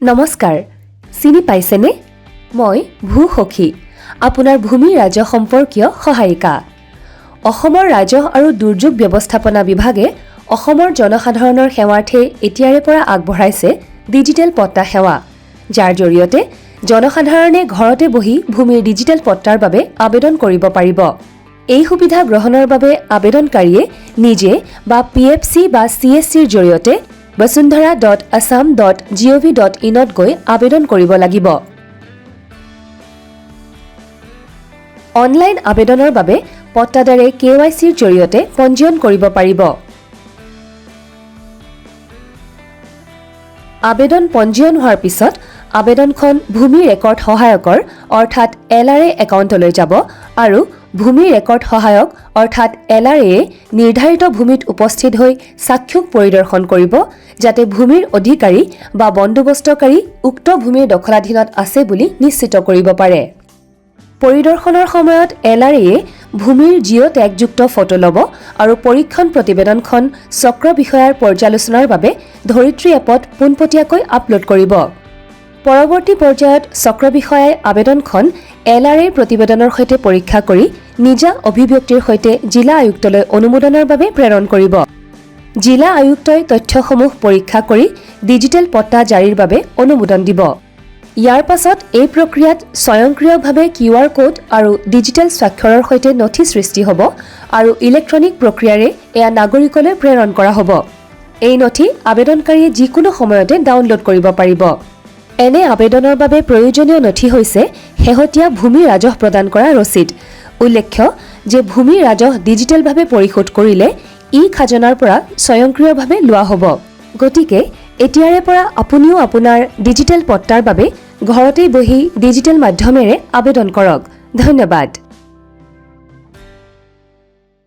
নমস্কাৰ, চিনি পাইছেনে? মই ভূসখী, আপোনাৰ ভূমি ৰাজহ সম্পৰ্কীয় সহায়িকা। অসমৰ ৰাজহ আৰু দুৰ্যোগ ব্যৱস্থাপনা বিভাগে অসমৰ জনসাধাৰণৰ সেৱাৰ্থে এতিয়াৰে পৰা আগবঢ়াইছে ডিজিটেল পট্টা সেৱা, যাৰ জৰিয়তে জনসাধাৰণে ঘৰতে বহি ভূমিৰ ডিজিটেল পট্টাৰ বাবে আবেদন কৰিব পাৰিব। এই সুবিধা গ্ৰহণৰ বাবে আবেদনকাৰীয়ে নিজে বা PFC বা CSCৰ জৰিয়তে basundhara.assam.gov.in ত গৈ আবেদন কৰিব লাগিব। অনলাইন আবেদনৰ বাবে পট্টাদাৰে KYCৰ জৰিয়তে পঞ্জীয়ন কৰিব পাৰিব। আবেদন পঞ্জীয়ন হোৱাৰ পিছত আবেদনখন ভূমি ৰেকৰ্ড সহায়কৰ অৰ্থাৎ LRA একাউণ্টলৈ যাব আৰু ভূমি ৰেকৰ্ড সহায়ক অৰ্থাৎ LRA নিৰ্ধাৰিত ভূমিত উপস্থিত হৈ সাক্ষুক পৰিদৰ্শন কৰিব, যাতে ভূমিৰ অধিকাৰী বা বন্দোবস্তকাৰী উক্ত ভূমিৰ দখলাধীনত আছে বুলি নিশ্চিত কৰিব পাৰে। পৰিদৰ্শনৰ সময়ত LRA ভূমিৰ জিঅ' টেগযুক্ত ফটো ল'ব আৰু পৰীক্ষণ প্ৰতিবেদনখন চক্ৰ বিষয়াৰ পৰ্যালোচনাৰ বাবে ধৰিত্ৰী এপত পোনপটীয়াকৈ আপলোড কৰিব। পৰৱৰ্তী পৰ্যায়ত চক্ৰ বিষয়াই আবেদনখন LRA প্ৰতিবেদনৰ সৈতে পৰীক্ষা কৰি নিজা অভিব্যক্তিৰ সৈতে জিলা আয়ুক্তলৈ অনুমোদনৰ বাবে প্ৰেৰণ কৰিব। জিলা আয়ুক্তই তথ্যসমূহ পৰীক্ষা কৰি ডিজিটেল পট্টা জাৰিৰ বাবে অনুমোদন দিব। ইয়াৰ পাছত এই প্ৰক্ৰিয়াত স্বয়ংক্ৰিয়ভাৱে QR কোড আৰু ডিজিটেল স্বাক্ষৰৰ সৈতে নথি সৃষ্টি হ'ব আৰু ইলেক্ট্ৰনিক প্ৰক্ৰিয়াৰে এয়া নাগৰিকলৈ প্ৰেৰণ কৰা হ'ব। এই নথি আবেদনকাৰীয়ে যিকোনো সময়তে ডাউনলোড কৰিব পাৰিব। এনে আবেদনৰ বাবে প্ৰয়োজনীয় নথি হৈছে শেহতীয়া ভূমি ৰাজহ প্ৰদান কৰা ৰচিদ। উল্লেখ্য যে ভূমি ৰাজহ ডিজিটেলভাৱে পৰিশোধ কৰিলে খাজনাৰ পৰা স্বয়ংক্ৰিয়ভাৱে লোৱা হ'ব। গতিকে এতিয়াৰে পৰা আপুনিও আপোনাৰ ডিজিটেল পট্টাৰ বাবে ঘৰতেই বহি ডিজিটেল মাধ্যমেৰে আবেদন কৰক। ধন্যবাদ।